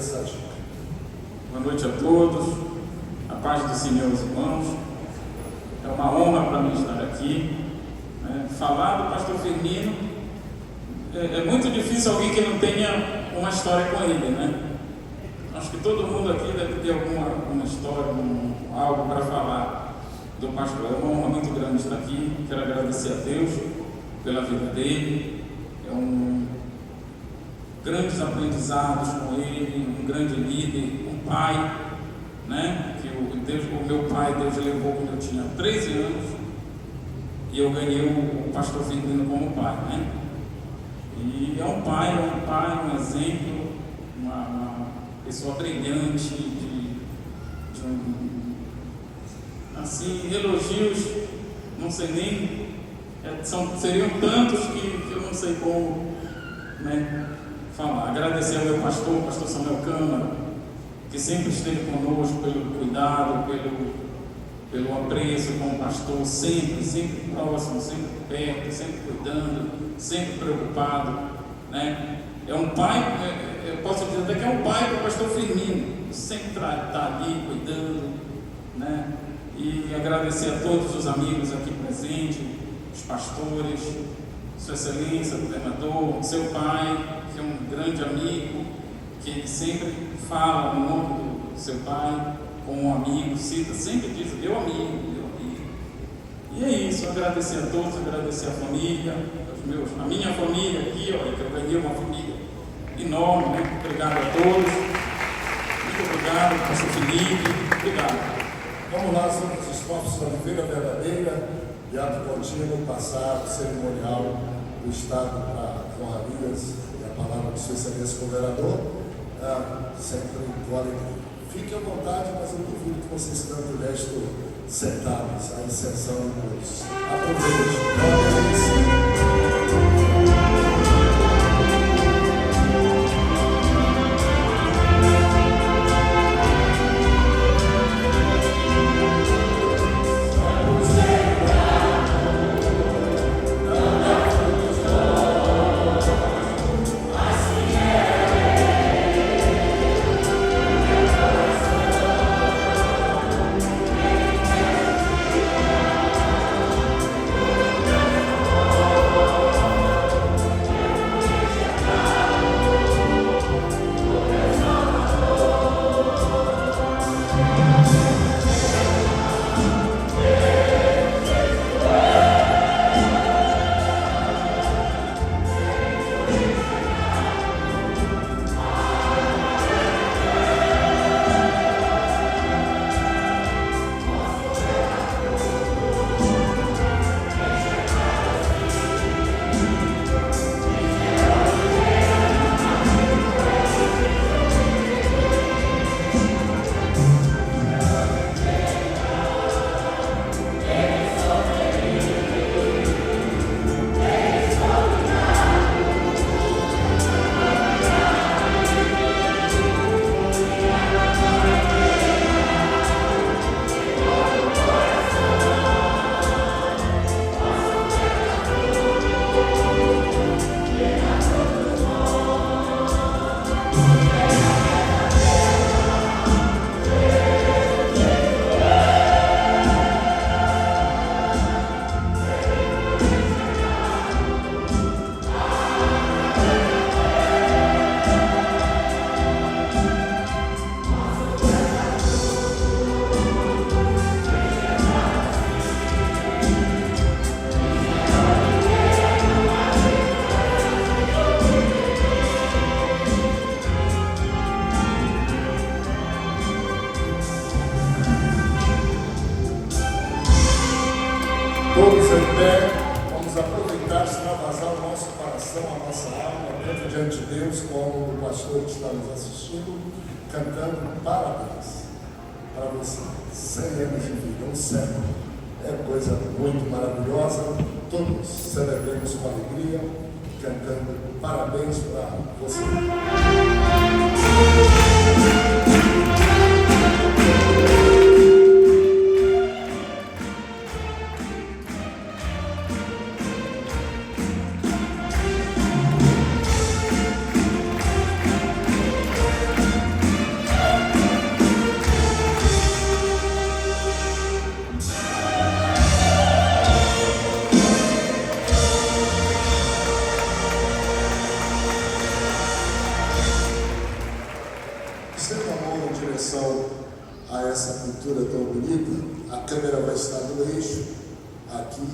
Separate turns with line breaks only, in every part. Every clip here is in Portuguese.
mensagem.
Boa noite a todos, a paz do Senhor, os irmãos. É uma honra para mim estar aqui. Falar do pastor Firmino é muito difícil alguém que não tenha uma história com ele, né? Acho que todo mundo aqui deve ter alguma história, algo para falar do pastor. É uma honra muito grande estar aqui. Quero agradecer a Deus pela vida dele. Grandes aprendizados com ele, um grande líder, um pai, né? Que o meu pai, Deus levou quando eu tinha 13 anos e eu ganhei o pastor Firmino como pai, né? E é um pai, um exemplo, uma pessoa brilhante, assim, elogios, não sei nem, seriam tantos que eu não sei como, né, falar. Agradecer ao meu pastor Samuel Câmara, que sempre esteve conosco, pelo cuidado, pelo apreço com o pastor, sempre próximo, sempre perto, sempre cuidando, sempre preocupado, né? É um pai, eu posso dizer até que é um pai para o pastor Firmino, sempre está ali cuidando, né? E agradecer a todos os amigos aqui presentes, os pastores, Sua Excelência, o governador, seu pai, que é um grande amigo, que ele sempre fala no nome do seu pai, como um amigo, cita, sempre diz, meu amigo. E é isso, agradecer a todos, agradecer a família, a minha família aqui, olha, que eu ganhei uma família enorme, né? Obrigado a todos, muito obrigado, pastor Felipe, obrigado.
Vamos lá, somos os esforços da Oliveira Verdadeira e ato contínuo, passar o cerimonial do Estado para honrarias e a palavra de Sua Excelência Governador, sempre com alegria. Fique à vontade, mas eu duvido que vocês tanto restam sentados, à exceção de todos. Aproveite. Todos em pé, vamos aproveitar e extravasar o nosso coração, a nossa alma, tanto diante de Deus como o pastor que está nos assistindo, cantando parabéns para você. 100 anos de vida, um século, é coisa muito maravilhosa. Todos celebremos com alegria, cantando parabéns para você. estenda a mão em direção a essa pintura tão bonita. A câmera vai estar no eixo, aqui,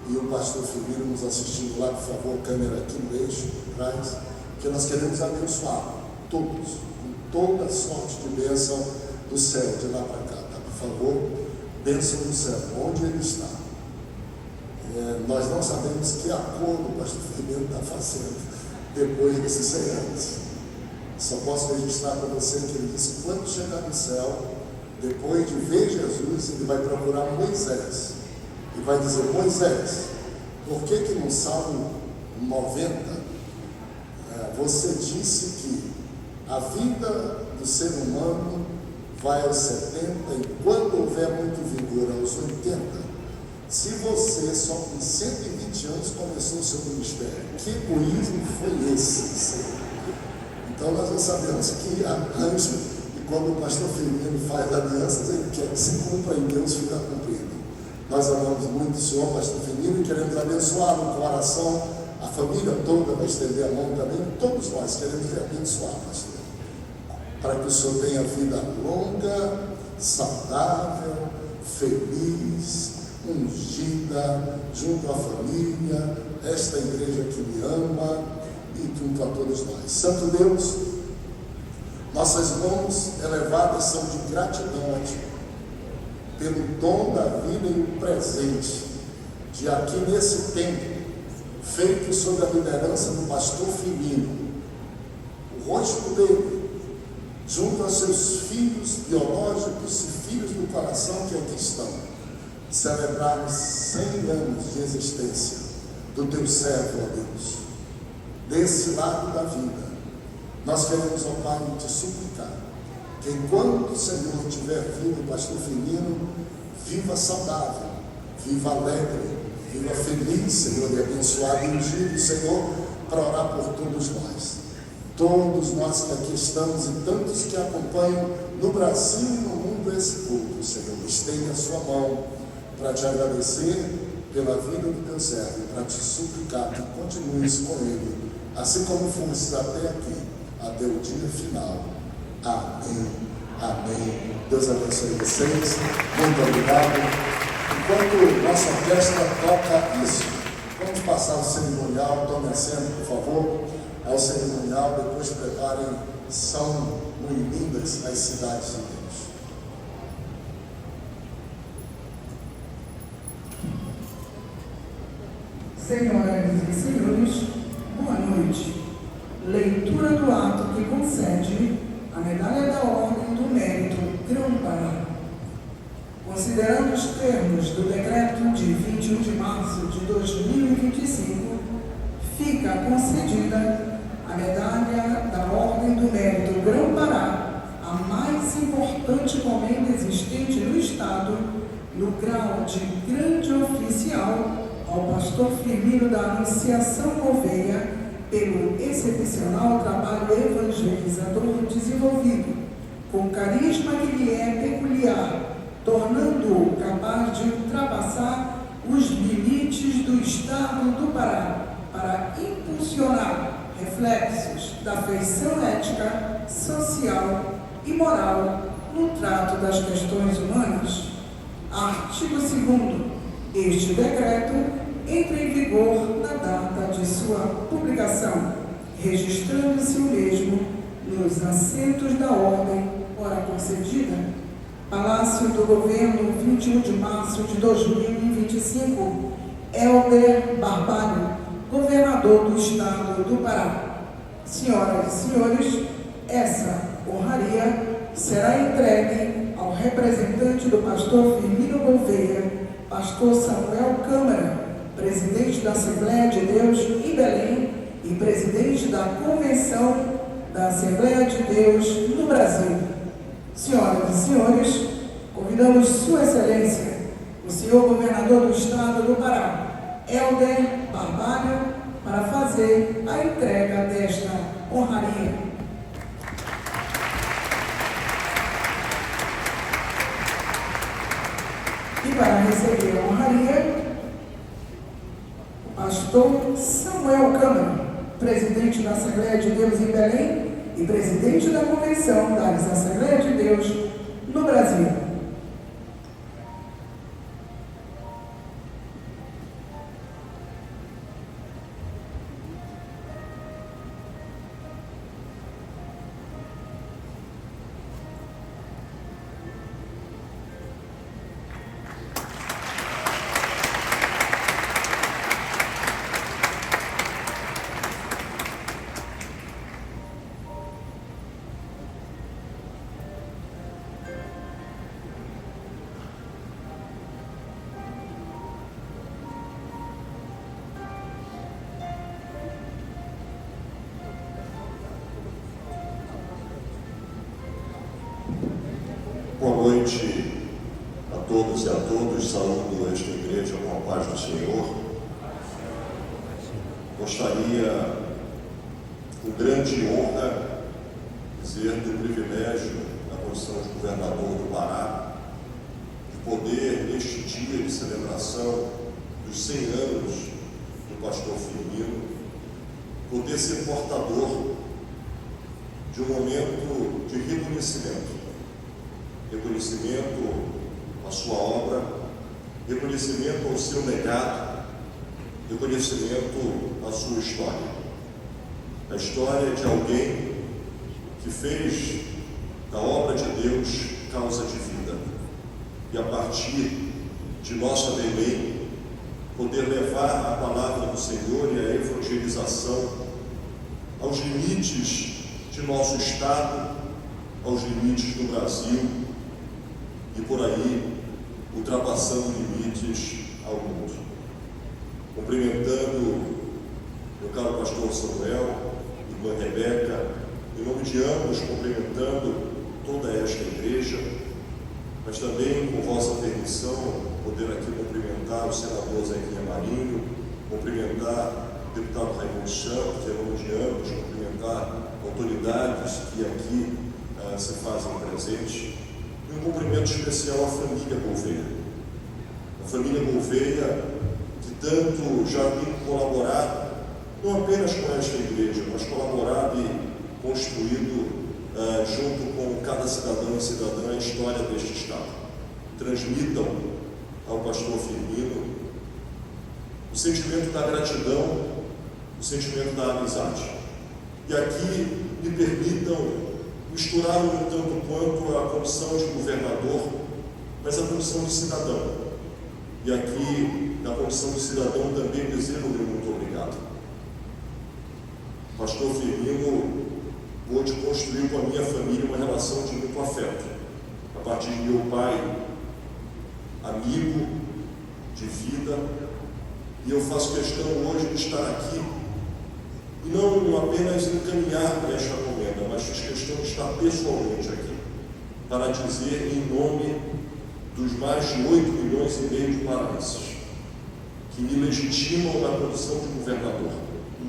e o pastor Firmino nos assistindo lá, por favor, câmera aqui no eixo, atrás, que nós queremos abençoar todos, com toda sorte de bênção do céu, de lá para cá, tá? Por favor, bênção do céu, onde ele está. Nós não sabemos que acordo o pastor Firmino está fazendo depois desses 100 anos. Só posso registrar para você que ele disse que quando chegar no céu, depois de ver Jesus, ele vai procurar Moisés e vai dizer: Moisés, por que no Salmo 90 você disse que a vida do ser humano vai aos 70 e quando houver muito vigor aos 80? Se você só com 120 anos começou o seu ministério, que egoísmo foi esse? Então nós já sabemos que antes, e quando o pastor Firmino faz alianças, ele quer que se cumpra e Deus fica cumprindo. Nós amamos muito o senhor, pastor Firmino, e queremos abençoar no coração, a família toda vai estender a mão também, todos nós queremos lhe abençoar, pastor, para que o senhor tenha vida longa, saudável, feliz, ungida, junto à família, esta igreja que me ama e junto a todos nós. Santo Deus, nossas mãos elevadas são de gratidão a Ti, pelo dom da vida e o presente, de aqui nesse tempo, feito sob a liderança do pastor Firmino, o rosto dele, junto aos seus filhos biológicos e filhos do coração que aqui estão, celebrarmos 100 anos de existência do Teu servo, ó Deus, desse lado da vida. Nós queremos, ó Pai, te suplicar que enquanto o Senhor tiver vivo, o pastor Firmino, viva saudável, viva alegre, viva feliz, Senhor, e abençoado e ungido, Senhor, para orar por todos nós. Todos nós que aqui estamos e tantos que acompanham no Brasil e no mundo esse culto, Senhor, estende a sua mão para te agradecer pela vida do teu servo, para te suplicar que continues com ele, assim como fomos até aqui, até o dia final. Amém, amém. Deus abençoe vocês, muito obrigado. Enquanto nossa orquestra toca isso, vamos passar o cerimonial. Tome assento, por favor, ao cerimonial, depois preparem, são muito lindas as cidades de Deus.
Senhoras e senhores, boa noite. Leitura do ato que concede a Medalha da Ordem do Mérito Grão-Pará. Considerando os termos do decreto de 21 de março de 2025, fica concedida a Medalha da Ordem do Mérito Grão-Pará, a mais importante comenda existente no Estado, no grau de grande oficial, ao pastor Firmino da Anunciação Gouveia, pelo excepcional trabalho evangelizador desenvolvido, com carisma que lhe é peculiar, tornando-o capaz de ultrapassar os limites do Estado do Pará, para impulsionar reflexos da feição ética, social e moral no trato das questões humanas. Artigo 2º. Este decreto entra em vigor na data de sua publicação, registrando-se o mesmo nos assentos da ordem, ora concedida, Palácio do Governo, 21 de março de 2025, Helder Barbalho, governador do Estado do Pará. Senhoras e senhores, essa honraria será entregue ao representante do pastor Firmino Gouveia, pastor Samuel Câmara, presidente da Assembleia de Deus em Belém e presidente da Convenção da Assembleia de Deus no Brasil. Senhoras e senhores, convidamos Sua Excelência, o senhor governador do Estado do Pará, Helder Barbalho, para fazer a entrega desta honraria. E para receber a honraria, o pastor Samuel Câmara, presidente da Assembleia de Deus em Belém e presidente da Convenção da Assembleia de Deus no Brasil.
Boa noite a todos e a todos. Saúdo esta igreja com a paz do Senhor. Gostaria, com grande honra, dizer do privilégio da condição de governador do Pará, de poder, neste dia de celebração dos 100 anos do pastor Firmino, poder ser portador de um momento de reconhecimento à sua obra, reconhecimento ao seu legado, reconhecimento à sua história. A história de alguém que fez da obra de Deus causa de vida. E a partir de nossa Belém, poder levar a palavra do Senhor e a evangelização aos limites de nosso Estado, aos limites do Brasil, e por aí, ultrapassando limites ao mundo. Cumprimentando meu caro pastor Samuel, irmã Rebeca, em nome de ambos, cumprimentando toda esta igreja, mas também, com vossa permissão, poder aqui cumprimentar o senador Zequinha Marinho, cumprimentar o deputado Raimundo Santos, em nome de ambos, cumprimentar autoridades que aqui se fazem presentes. E um cumprimento especial à família Gouveia. A família Gouveia, que tanto já tem colaborado, não apenas com esta igreja, mas colaborado e construído junto com cada cidadão e cidadã a história deste Estado. Transmitam ao pastor Firmino o sentimento da gratidão, o sentimento da amizade. E aqui me permitam misturar um tanto quanto a condição de governador, mas a condição de cidadão. E aqui, na condição de cidadão, também desejo muito obrigado. Pastor Firmino pôde construir com a minha família uma relação de muito afeto, a partir de meu pai, amigo de vida, e eu faço questão hoje de estar aqui e não apenas encaminhar esta comenda, mas fiz questão de estar pessoalmente aqui, para dizer em nome dos mais de 8,5 milhões de paraenses, que me legitimam na condição de governador.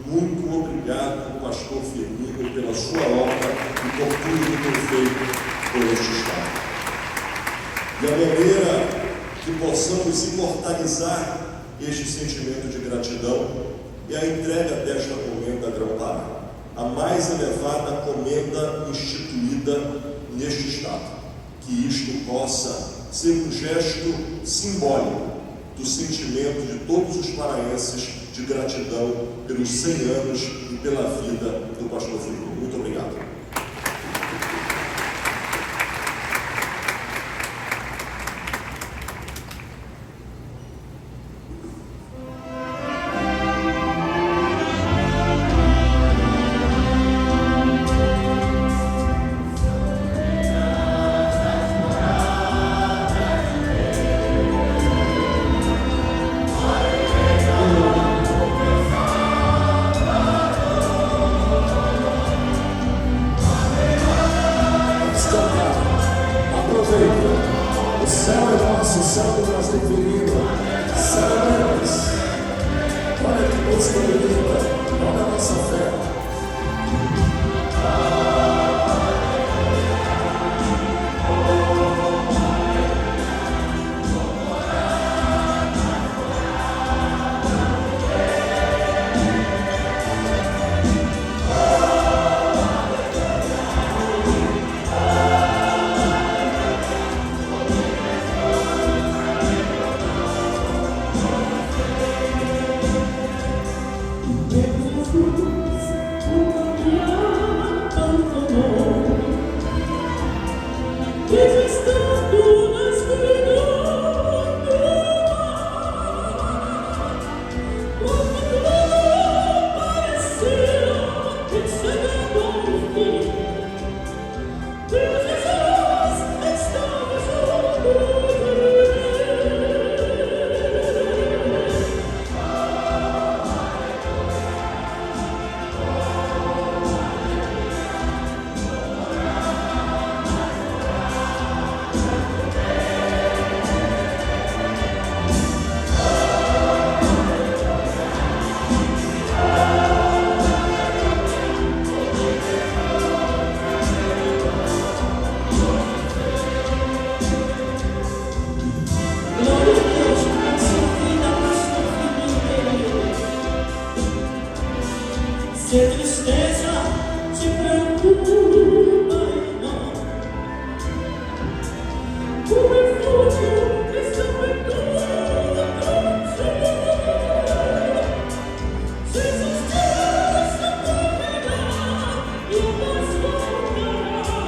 Muito obrigado, pastor Firmino, pela sua obra e por tudo que tem feito por este Estado. E a maneira que possamos imortalizar este sentimento de gratidão é a entrega desta comenda Grão-Pará, a mais elevada comenda instituída neste Estado. Que isto possa ser um gesto simbólico do sentimento de todos os paraenses de gratidão pelos 100 anos e pela vida do pastor Firmino. Muito obrigado.
Se a tristeza te preocupa, irmão, o refúgio está em tua canção. Jesus Cristo caminhar e o mais voltará.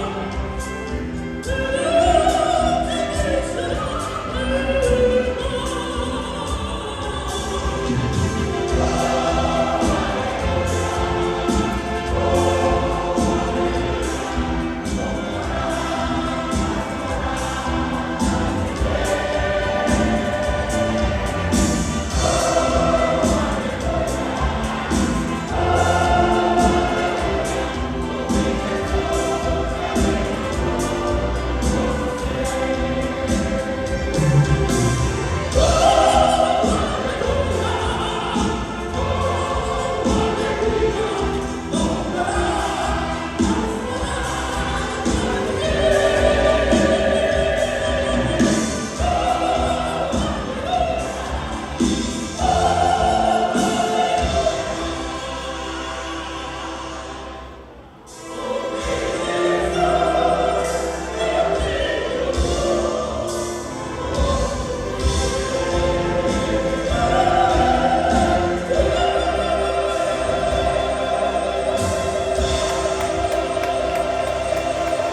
Ele te será irmão.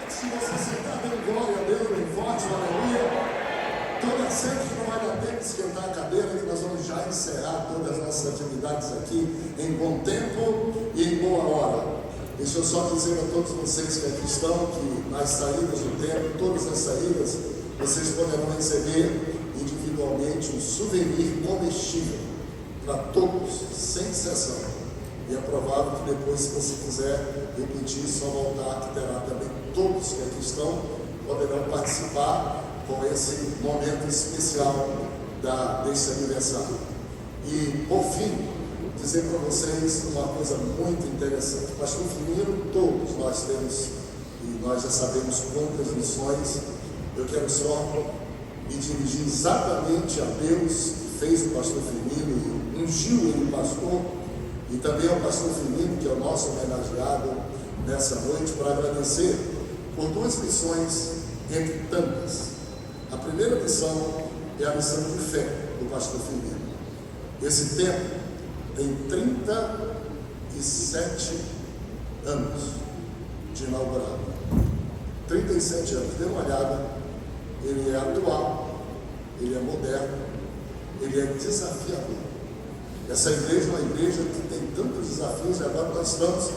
Se você sentar, dando glória a Deus bem forte, aleluia. Toda sempre não vai dar tempo de esquentar a cadeira, que nós vamos já encerrar todas as nossas atividades aqui em bom tempo e em boa hora. Deixa eu só dizer a todos vocês que aqui estão, que nas saídas do templo, todas as saídas, vocês poderão receber individualmente um souvenir comestível para todos, sem exceção. E é provável que depois, se você quiser repetir, só voltar, que terá também todos que aqui estão, poderão participar com esse momento especial desse aniversário. E, por fim, dizer para vocês uma coisa muito interessante. Pastor Firmino, todos nós temos, e nós já sabemos quantas missões. Eu quero só me dirigir exatamente a Deus, que fez o pastor Firmino e ungiu ele pastor, e também ao pastor Firmino, que é o nosso homenageado nessa noite, para agradecer por duas missões entre tantas. A primeira missão é a missão de fé do pastor Firmino. Esse tempo tem 37 anos de inaugurado. 37 anos. Dê uma olhada. Ele é atual, ele é moderno, ele é desafiador. Essa igreja é uma igreja que tem tantos desafios, e agora nós estamos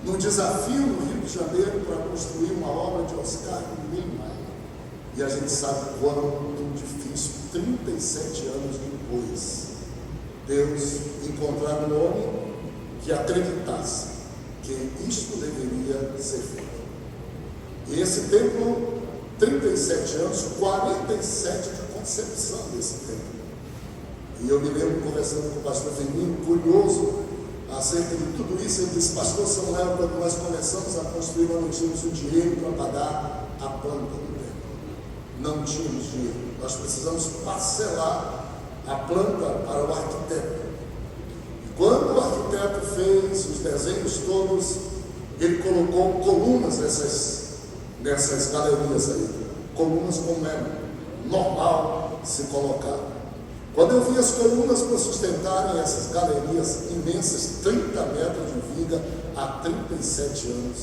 num desafio no Rio de Janeiro para construir uma obra de Oscar Niemeyer. E a gente sabe quanto difícil, 37 anos depois, Deus encontrar um homem que acreditasse que isto deveria ser feito. E esse templo, 37 anos, 47 de concepção desse templo. E eu me lembro conversando com o pastor Firmino, curioso acerca de tudo isso. Ele disse: pastor Samuel, quando nós começamos a construir, nós não tínhamos o dinheiro para pagar a planta do templo. Não tínhamos dinheiro. Nós precisamos parcelar a planta para o arquiteto. E quando o arquiteto fez os desenhos todos, ele colocou colunas nessas galerias aí. Colunas como é normal se colocar. Quando eu vi as colunas para sustentarem essas galerias imensas, 30 metros de viga, há 37 anos,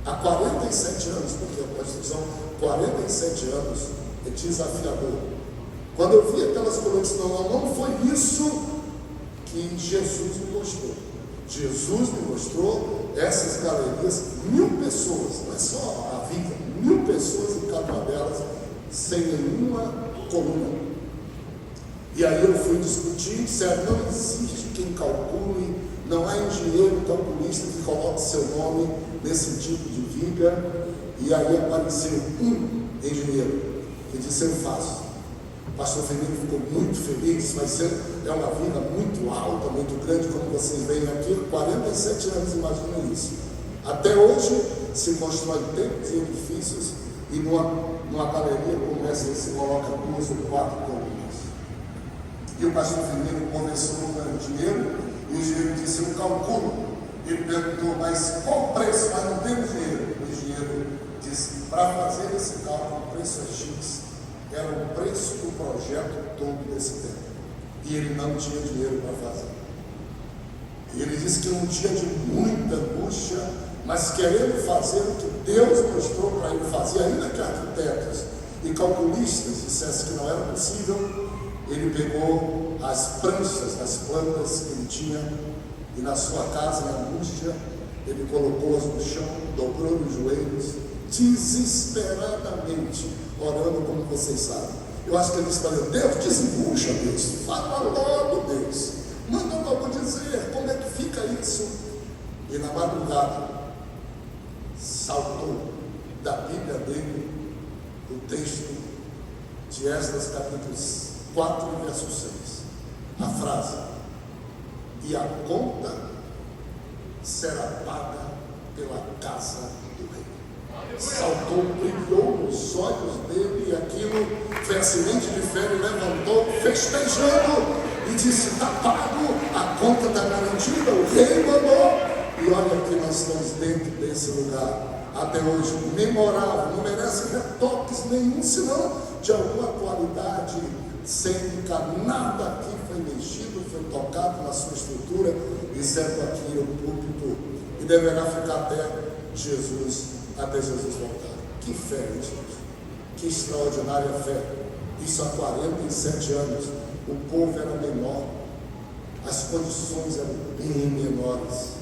há 47 anos, porque a construção, 47 anos, é desafiador. Quando eu vi aquelas colunas, não foi isso que Jesus me mostrou. Jesus me mostrou essas galerias, 1000 pessoas, não é só a Viga, 1000 pessoas em cada uma delas, sem nenhuma coluna. E aí eu fui discutir, disseram, não existe quem calcule, não há engenheiro calculista que coloque seu nome nesse tipo de viga. E aí apareceu um engenheiro que disse, eu faço. O pastor Fernando ficou muito feliz, mas é uma viga muito alta, muito grande, como vocês veem aqui, 47 anos, imagina isso. Até hoje se constrói templos e edifícios, e numa galeria como essa se coloca 2 ou 4 colunas. E o pastor Fernando conversou com o engenheiro, e o engenheiro disse, eu calculo. Ele perguntou, mas qual o preço? Mas não temos dinheiro. O engenheiro disse, para fazer esse cálculo, o preço é X. Era o preço do projeto todo desse tempo. E ele não tinha dinheiro para fazer. E ele disse que um dia de muita angústia, mas querendo fazer o que Deus mostrou para ele fazer, ainda que arquitetos e calculistas dissessem que não era possível, ele pegou as pranchas das plantas que ele tinha e na sua casa, em angústia, ele colocou-as no chão, dobrou os joelhos, desesperadamente, orando como vocês sabem. Eu acho que ele está dizendo, Deus, desembucha, Deus, fala logo, Deus, manda logo dizer, como é que fica isso? E na madrugada, saltou da Bíblia dele o texto de Esdras, capítulo 4, verso 6, a frase, e a conta será paga pela casa do rei. Saltou, brilhou nos olhos dele, e aquilo foi a semente de fé, ele levantou, festejando, e disse, está pago, a conta está garantida, o rei mandou. E olha que nós estamos dentro desse lugar, até hoje, memorável, não merece retoques nenhum, senão de alguma qualidade cênica, nada aqui foi mexido, foi tocado na sua estrutura, exceto aqui o púlpito, e deverá ficar até Jesus voltar. Que fé, gente, que extraordinária fé. Isso há 47 anos, o povo era menor, as condições eram bem menores,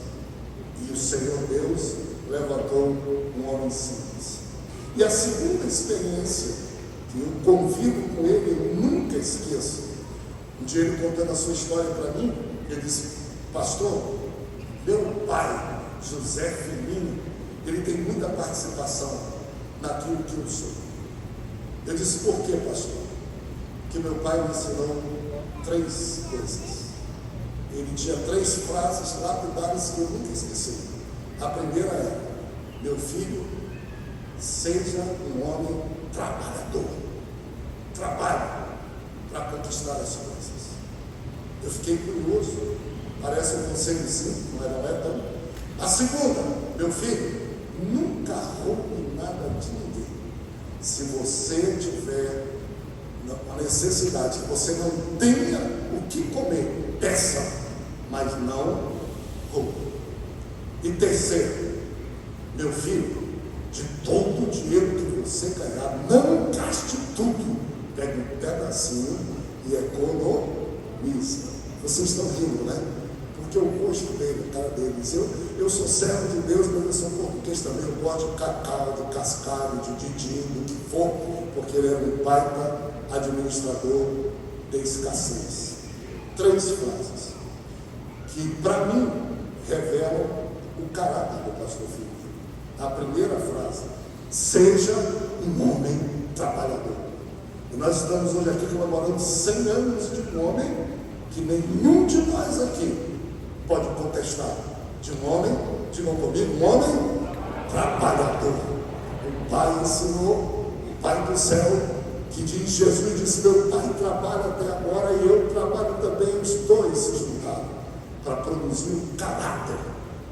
e o Senhor Deus levantou um homem simples. E a segunda experiência, que eu convivo com ele, eu nunca esqueço. Um dia ele contando a sua história para mim, ele disse, pastor, meu pai, José Firmino, ele tem muita participação naquilo que eu sou. Eu disse, por quê, pastor? Que meu pai me ensinou 3 coisas. Ele tinha 3 frases lapidares que eu nunca esqueci. A primeira é, meu filho, seja um homem trabalhador. Trabalhe para conquistar as coisas. Eu fiquei curioso, parece um conselho simples, mas não é tão. A segunda, meu filho, nunca roube nada de ninguém. Se você tiver uma necessidade, que você não tenha o que comer, peça, mas não roube. E terceiro, meu filho, de todo o dinheiro que você ganhar, não gaste tudo. Pegue um pedacinho e economize. Vocês estão rindo, né? Porque o rosto dele, a cara dele, diz, eu sou servo de Deus, mas eu sou português também, eu gosto de cacau, de cascalho, de didinho, do que for, porque ele era um baita administrador de escassez. 3 frases que para mim revelam o caráter do pastor Felipe. A primeira frase, seja um homem trabalhador. E nós estamos hoje aqui comemorando 100 anos de um homem que nenhum de nós aqui pode contestar. De um homem, digam comigo, um homem trabalhador. O Pai ensinou, o Pai do céu, que diz, Jesus disse, meu Pai trabalha até agora e eu trabalho também, os dois se juntaram para produzir o caráter,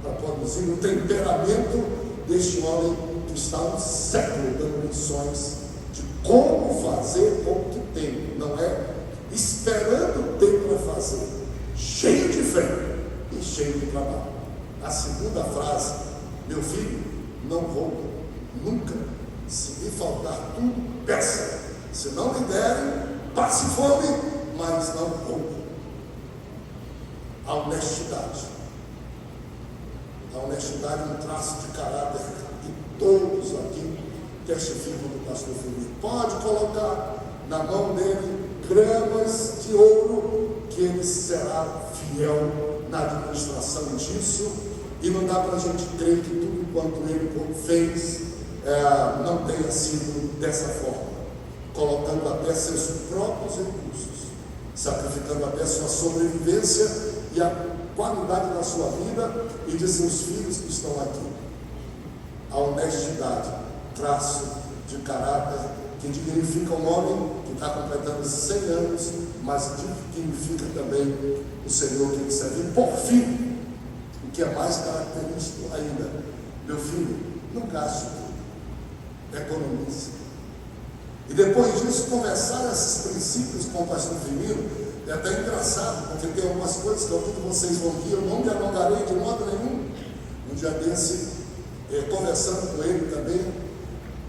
para produzir o temperamento deste homem que está há um século dando lições de como fazer com o que tem, não é esperando ter para fazer, cheio de fé e cheio de trabalho. A segunda frase, meu filho, não roube, nunca, se lhe faltar tudo, peça, se não lhe derem, passe fome, mas não roube. A honestidade. A honestidade é um traço de caráter de todos aqui testificam do pastor Firmino. Pode colocar na mão dele gramas de ouro, que ele será fiel na administração disso, e não dá para a gente crer que tudo quanto ele fez não tenha sido dessa forma, colocando até seus próprios recursos, sacrificando até sua sobrevivência e a qualidade da sua vida e de seus filhos que estão aqui. A honestidade, traço de caráter que dignifica um homem que está completando 100 anos, mas dignifica também o Senhor que ele serve. E por fim, o que é mais característico ainda, meu filho, não gaste tudo, economize. E depois disso, conversar esses princípios com o pastor Firmino é até engraçado, porque tem algumas coisas que eu vi que vocês vão rir, eu não me alongarei de modo nenhum. Um dia desse, conversando com ele também,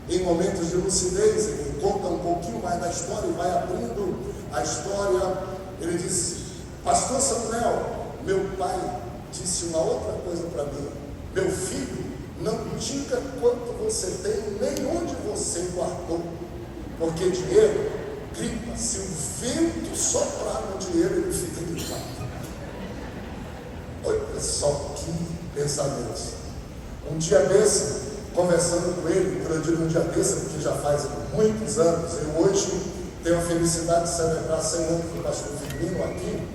em momentos de lucidez, ele conta um pouquinho mais da história e vai abrindo a história. Ele disse: pastor Samuel, meu pai disse uma outra coisa para mim: meu filho, não diga quanto você tem, nem onde você guardou, porque dinheiro gripa, se o vento soprar no dinheiro, ele fica gripado. Olha só que pensamento. Um dia desse, conversando com ele, eu digo um dia desse, porque já faz muitos anos, eu hoje tenho a felicidade de celebrar 100 anos do pastor Firmino aqui,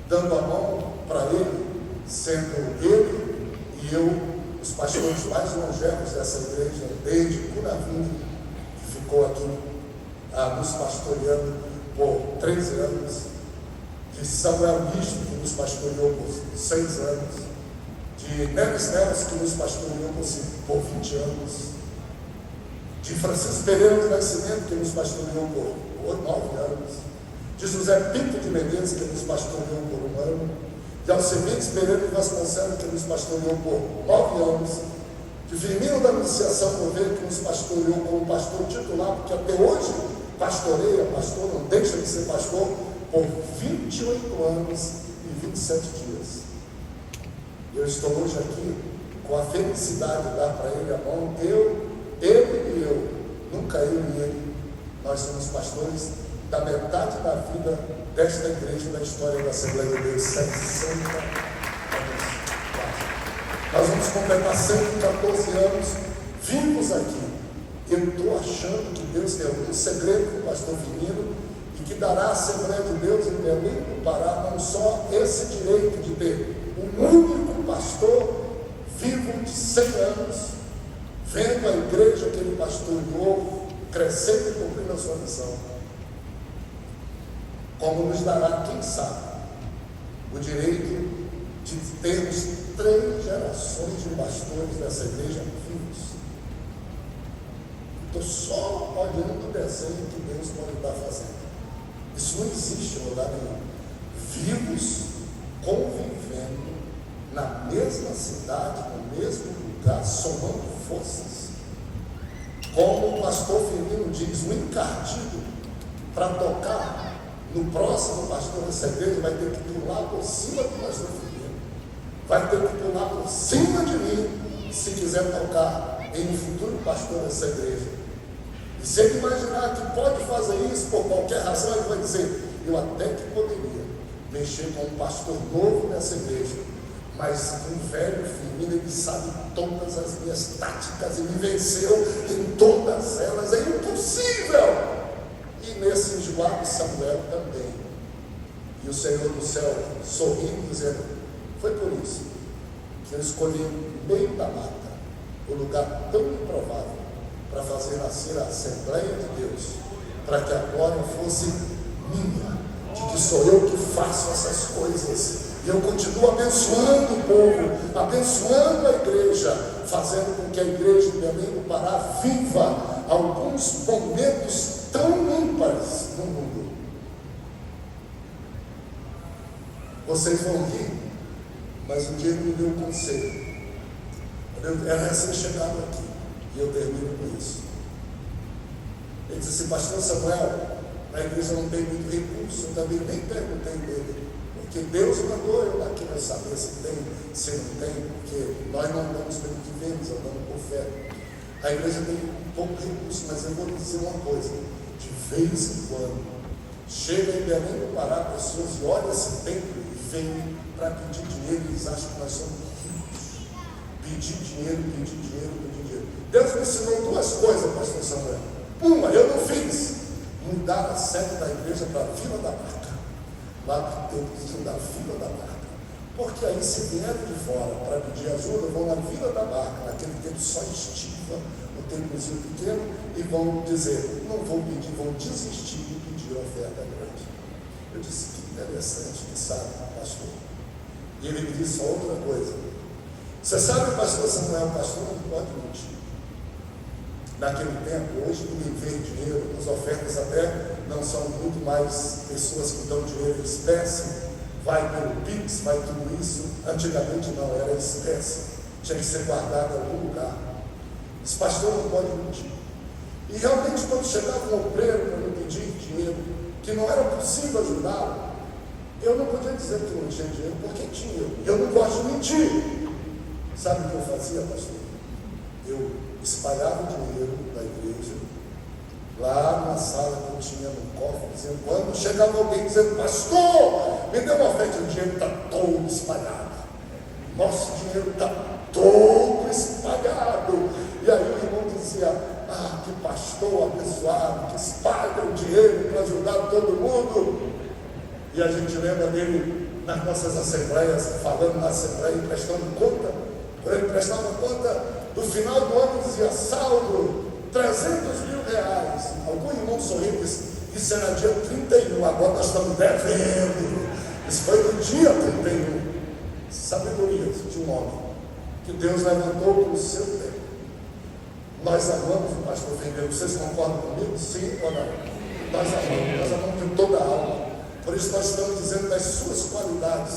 dando a mão para ele, sendo ele e eu os pastores mais longevos dessa igreja, desde Cunavim, que ficou aqui nos pastoreando por 13 anos, de Samuel Bispo, que nos pastoreou por 6 anos, de Neves Neves, que nos pastoreou por 20 anos, de Francisco Pereira do Nascimento, que nos pastoreou por 9 anos, de José Pinto de Medeiros, que nos pastoreou por 1 ano, de Alcemides Pereira de Vasconcelos, que nos pastoreou por 9 anos, de Firmino da Anunciação Governo, que nos pastoreou como pastor titular, porque até hoje pastoreia, pastor, não deixa de ser pastor, por 28 anos e 27 dias. Eu estou hoje aqui com a felicidade de dar para ele a mão. Ele e eu, nunca eu e ele, nós somos pastores da metade da vida desta igreja, da história da Assembleia de Deus, 60 anos. Nós vamos completar 114 anos vivos aqui. Eu estou achando que Deus tem algum segredo com o pastor Firmino e que dará à Assembleia de Deus em Belém do Pará não só esse direito de ter um único pastor vivo de 100 anos, vendo a igreja que ele pastoreou crescendo e cumprindo a sua missão, como nos dará, quem sabe, o direito de termos 3 gerações de pastores dessa igreja vivos. Estou só olhando o desenho que Deus pode estar fazendo. Isso não existe em lugar nenhum. Vivos, convivendo na mesma cidade, no mesmo lugar, somando forças. Como o pastor Firmino diz, o encardido para tocar no próximo pastor dessa igreja vai ter que pular por cima do pastor Firmino, vai ter que pular por cima de mim se quiser tocar em um futuro pastor dessa igreja. E se ele imaginar que pode fazer isso por qualquer razão, ele vai dizer: eu até que poderia mexer com um pastor novo nessa igreja, mas um velho Firmino, ele sabe todas as minhas táticas e me venceu em todas elas, é impossível. E nesse enjoado Samuel também. E o Senhor do céu sorrindo, dizendo: foi por isso que eu escolhi no meio da mata, o lugar tão improvável, para fazer nascer a Assembleia de Deus, para que a glória fosse minha, de que sou eu que faço essas coisas. E eu continuo abençoando o povo, abençoando a igreja, fazendo com que a igreja de Belém do Pará viva alguns momentos tão ímpares no mundo. Vocês vão rir, mas um dia ele me deu um conselho. Eu era recém-chegado aqui, e eu termino com isso. Ele disse assim: pastor Samuel, a igreja não tem muito recurso. Eu também nem perguntei dele, Porque Deus mandou eu lá querer saber se tem, se não tem, porque nós não andamos pelo que vemos, andamos por fé. A igreja tem pouco recurso, mas eu vou dizer uma coisa: de vez em quando, chega em Belém do Pará pessoas e olham esse templo e vêm para pedir dinheiro, e eles acham que nós somos ricos. Pedir dinheiro, pedir dinheiro, pedir dinheiro. Deus me ensinou duas coisas, pastor Samuel. Uma, eu não fiz: mudar a sede da igreja para a Vila da Barca, lá para o templo da Vila da Barca. Porque aí, se vierem de fora para pedir ajuda, vão na Vila da Barca, naquele tempo só estiva, um templozinho pequeno, e vão dizer: não vou pedir, vão desistir de pedir a oferta grande. Eu disse: que interessante, que sabe, pastor. E ele me disse outra coisa: você sabe, pastor Samuel, pastor não pode mentir. Naquele tempo, hoje ninguém vê dinheiro, as ofertas até não são muito mais pessoas que dão dinheiro em espécie, vai pelo Pix, vai tudo isso. Antigamente não, era espécie, tinha que ser guardado em algum lugar. Esse pastor não pode mentir. E realmente, quando chegava um obreiro para me pedir dinheiro, que não era possível ajudá-lo, eu não podia dizer que não tinha dinheiro, porque tinha. Eu não gosto de mentir. Sabe o que eu fazia, pastor? Eu espalhava o dinheiro da igreja lá na sala que eu tinha no cofre, dizendo, quando chegava alguém dizendo: pastor, me dê uma oferta, o dinheiro está todo espalhado, nosso dinheiro está todo espalhado. E aí o irmão dizia: ah, que pastor abençoado, que espalha o dinheiro para ajudar todo mundo. E a gente lembra dele nas nossas assembleias, falando na assembleia, prestando conta. Quando ele prestava conta, no final do ano dizia: saldo, 300 mil reais. Algum irmão sorriu e disse: isso era dia 31, agora nós estamos devendo. Isso foi no dia 31. Sabedoria de um homem que Deus levantou no seu tempo. Nós amamos o pastor Fendeu. Vocês concordam comigo? Sim ou não? Nós amamos de toda a alma. Por isso nós estamos dizendo das suas qualidades,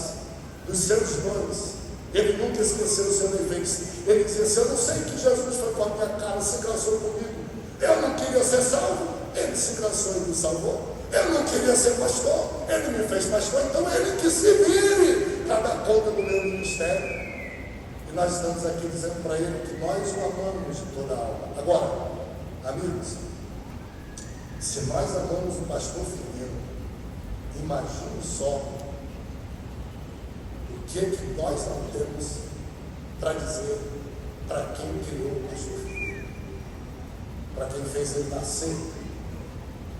dos seus dons. Ele nunca esqueceu os seus defeitos. Ele dizia assim: eu não sei que Jesus foi com a minha cara, se engraçou comigo. Eu não queria ser salvo, ele se engraçou e me salvou. Eu não queria ser pastor, ele me fez pastor. Então ele que se vire para dar conta do meu ministério. E nós estamos aqui dizendo para ele que nós o amamos de toda a alma. Agora, amigos, se nós amamos o pastor Firmino, imagine só o que nós não temos para dizer para quem criou o pastor Firmino, para quem fez ele nascer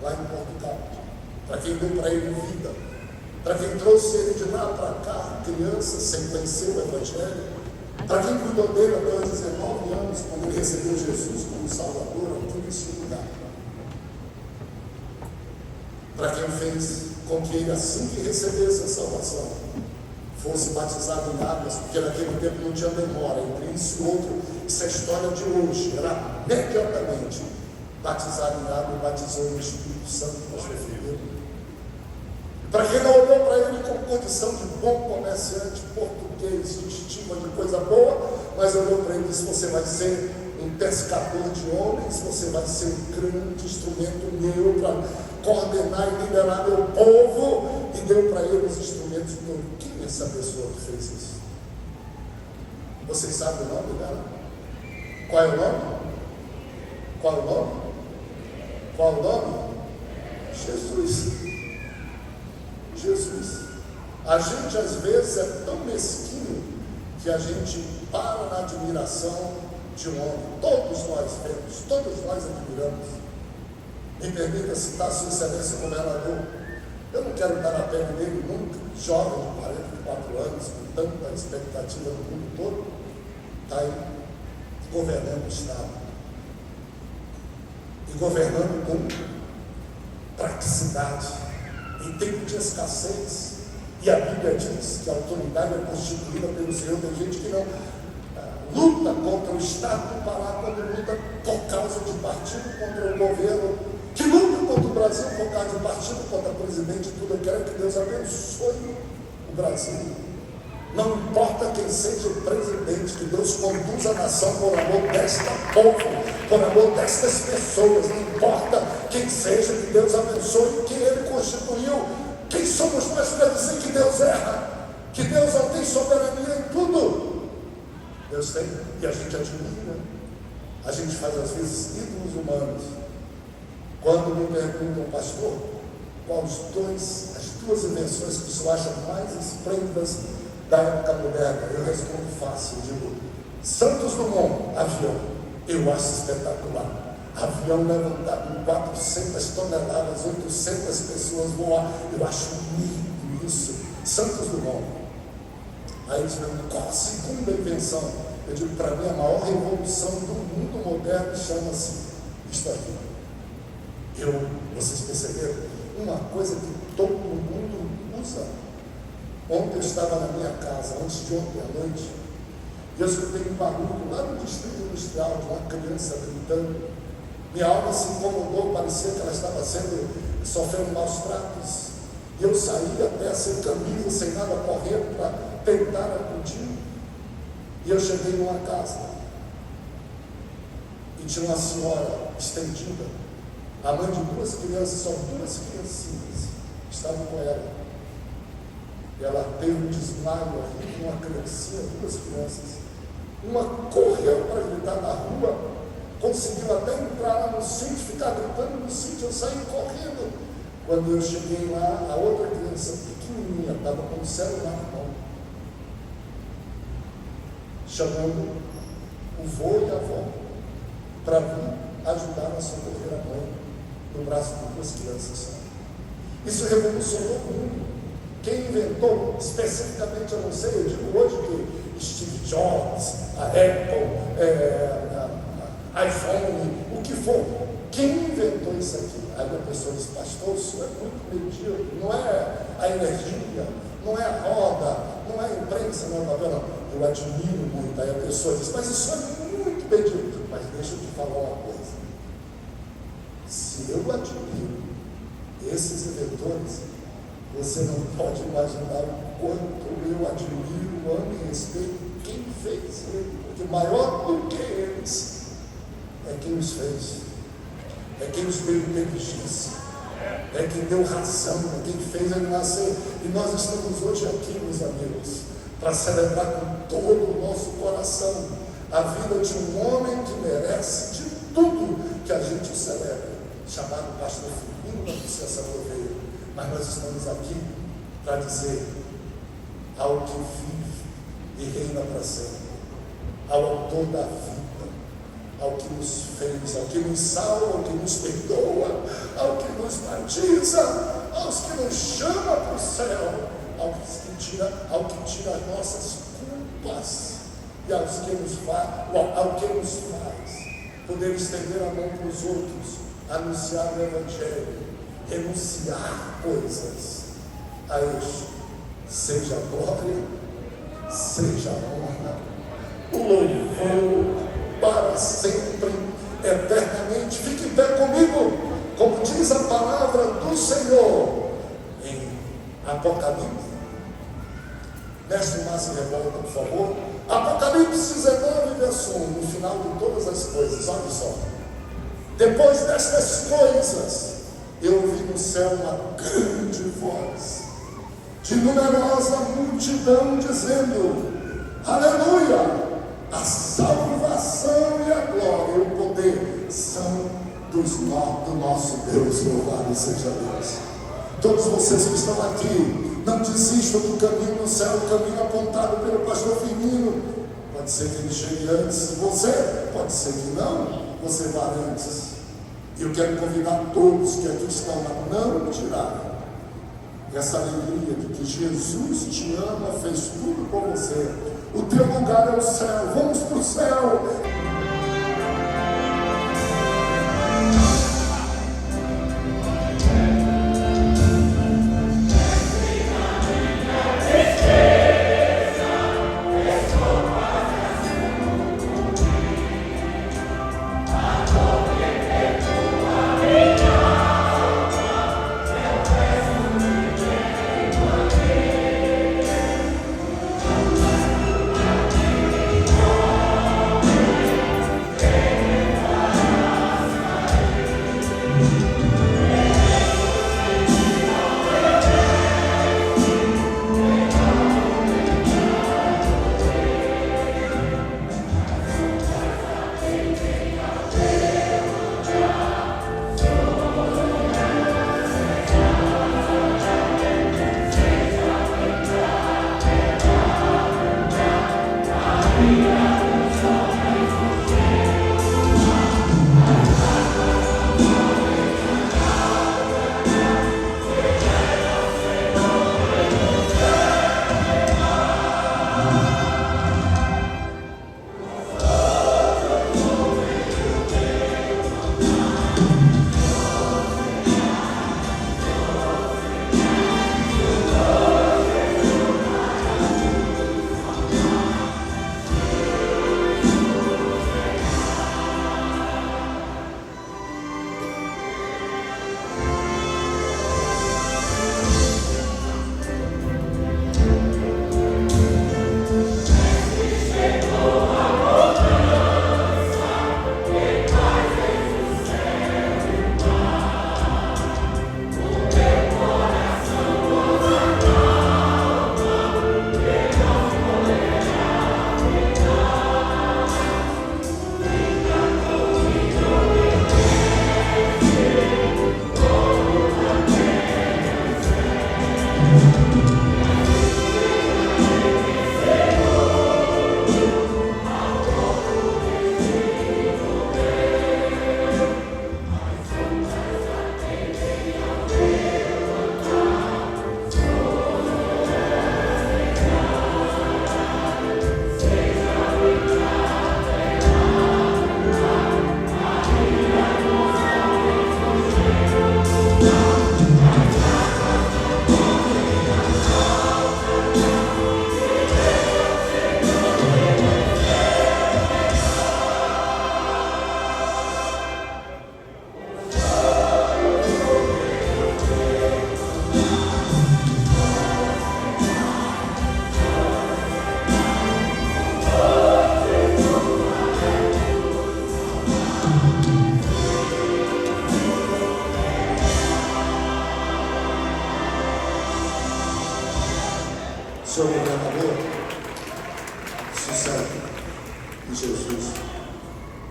lá em Portugal, para quem deu para ele vida, para quem trouxe ele de lá para cá, criança, sem conhecer o Evangelho, para quem cuidou dele até os 19 anos, quando ele recebeu Jesus como Salvador, tudo isso lugar. Para quem fez com que ele, assim que recebesse a salvação, fosse batizado em águas, porque naquele tempo não tinha demora entre isso e outro. Isso é a história de hoje. Era imediatamente batizado em água e batizou no Espírito Santo, pastor Fernando. Para quem não olhou para ele com condição de bom comerciante, português, estima de coisa boa, mas olhou para ele e disse: você vai ser um pescador de homens, você vai ser um grande instrumento meu para coordenar e liderar meu povo. E deu para ele os instrumentos do povo. Quem é essa pessoa que fez isso? Vocês sabem o nome dela? Qual é o nome? Qual é o nome? Qual é o nome? Jesus. Jesus. A gente às vezes é tão mesquinho que a gente para na admiração de um homem. Todos nós vemos, todos nós admiramos. Me permita citar Sua Excelência Governador. Eu não quero estar na pele dele nunca, jovem de 44 anos, com tanta expectativa no mundo todo, está aí governando o Estado. E governando com praticidade. Em tempo de escassez, e a Bíblia diz que a autoridade é constituída pelo Senhor. Tem gente que não luta contra o Estado do Pará, quando luta por causa de partido contra o governo, que luta contra o Brasil por causa de partido contra o presidente. Tudo eu quero que Deus abençoe o Brasil. Não importa quem seja o presidente, que Deus conduza a nação por amor desta povo, por amor destas pessoas. Não importa quem seja, que Deus abençoe quem Ele constituiu. Quem somos nós para dizer que Deus erra? Que Deus não tem soberania em tudo? Deus tem, e a gente admira. A gente faz às vezes ídolos humanos. Quando me perguntam, pastor, qual as duas invenções que você acha mais esplêndidas da época moderna? Eu respondo fácil, eu digo, Santos Dumont, avião. Eu acho espetacular. Avião levantado com 400 toneladas, 800 pessoas voar. Eu acho lindo isso. Santos Dumont. Aí eles perguntam, qual a segunda invenção? Eu digo, para mim, a maior revolução do mundo moderno chama-se isto aqui. Vocês perceberam? Uma coisa que todo mundo usa. Ontem eu estava na minha casa, antes de ontem à noite, e eu escutei um barulho lá no distrito industrial de uma criança gritando. Minha alma se incomodou, parecia que ela estava sofrendo maus tratos. E eu saí até sem camisa, sem nada, correndo para tentar acudir. E eu cheguei numa casa e tinha uma senhora estendida, a mãe de duas crianças, só duas criancinhas estavam com ela. E ela teve um desmaio ali com uma criancinha, duas crianças. Uma correu para gritar na rua, conseguiu até entrar lá no sítio, ficar gritando no sítio. Eu saí correndo. Quando eu cheguei lá, a outra criança pequenininha estava com o celular na mão, chamando o vô e a avó para vir ajudar a socorrer a mãe no braço de duas crianças. Isso revolucionou o mundo. Quem inventou, especificamente, eu não sei, eu digo hoje que Steve Jobs, a Apple, iPhone, o que for. Quem inventou isso aqui? Aí a pessoa diz, pastor, isso é muito medíocre, não é a energia, não é a roda, não é a imprensa, não é o papel, não. Eu admiro muito. Aí a pessoa diz, mas isso é muito medíocre. Mas deixa eu te falar uma coisa. Se eu admiro esses inventores, você não pode imaginar o quanto eu admiro, amo e respeito quem fez ele, porque maior do que eles é quem os fez, é quem os deu inteligência, é quem deu razão, é quem fez ele nascer. E nós estamos hoje aqui, meus amigos, para celebrar com todo o nosso coração a vida de um homem que merece de tudo que a gente celebra, chamado pastor Firmino da Associação Oveia. Mas nós estamos aqui para dizer ao que vive e reina para sempre, ao autor da vida, ao que nos fez, ao que nos salva, ao que nos perdoa, ao que nos batiza, aos que nos chama para o céu, ao que tira as nossas culpas e ao que nos faz poder estender a mão para os outros, anunciar o Evangelho, renunciar coisas a este. Seja a glória, seja a honra, o louvor para sempre, eternamente. Fique em pé comigo, como diz a palavra do Senhor em Apocalipse. Mestre Márcio Revolta, por favor. Apocalipse 19, verso 1, no final de todas as coisas. Olha só. Depois destas coisas, eu ouvi no céu uma grande voz de numerosa multidão dizendo: aleluia! A salvação e a glória e o poder são do nosso Deus. Louvado seja Deus. Todos vocês que estão aqui, não desistam do caminho no céu, o caminho apontado pelo pastor Firmino. Pode ser que ele chegue antes de você, pode ser que não, você vá antes. E eu quero convidar todos que aqui estão a não tirarem essa alegria de que Jesus te ama, fez tudo por você. O teu lugar é o céu. Vamos para o céu.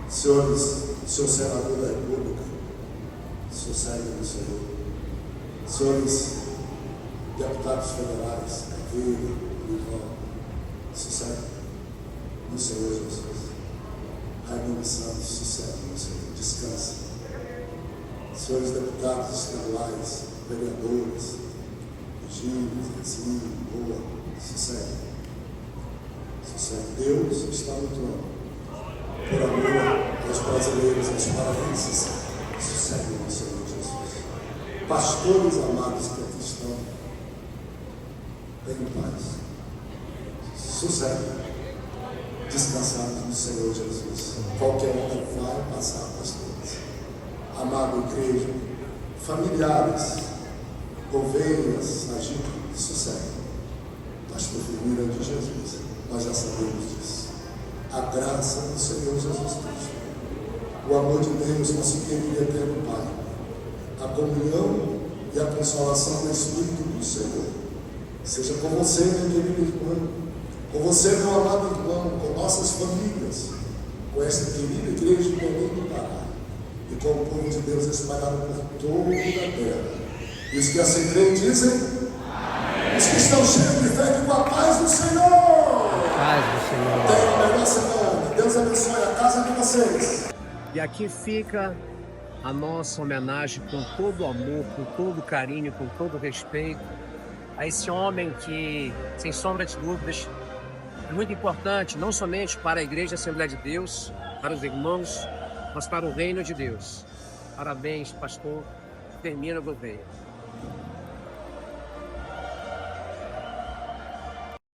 senhores, senhor senador da República, sossegue no Senhor. Senhores deputados federais, Caveira, Livão, sossegue no Senhor Jesus. Raimundo Santos, sossegue no Senhor, descansa. Senhores deputados estaduais, vereadores, Gil, Zezinho, Boa, sossegue. Deus está no trono. Por amor aos brasileiros, aos paraenses, sossego no Senhor Jesus. Pastores amados que aqui estão, tenham paz. Sossego. Descansados no Senhor Jesus. Qualquer hora vai passar, pastores. Amada igreja, familiares, ovelhas, agito, sossego. Pastor Firmino de Jesus. Nós já sabemos disso. A graça do Senhor Jesus Cristo, o amor de Deus, nosso querido e eterno Pai, a comunhão e a consolação do Espírito do Senhor, seja com você, meu querido irmão, com você, meu amado irmão, com nossas famílias, com esta querida igreja de Belém do Pará, e com o povo de Deus espalhado por toda a terra. E os que assim creem dizem: amém. Os que estão cheios de fé, que com a paz do Senhor.
Paz do Senhor.
Tenham a melhor semana. Deus abençoe a casa de vocês.
E aqui fica a nossa homenagem com todo amor, com todo carinho, com todo respeito a esse homem que, sem sombra de dúvidas, é muito importante, não somente para a Igreja Assembleia de Deus, para os irmãos, mas para o reino de Deus. Parabéns, pastor Firmino Gouveia.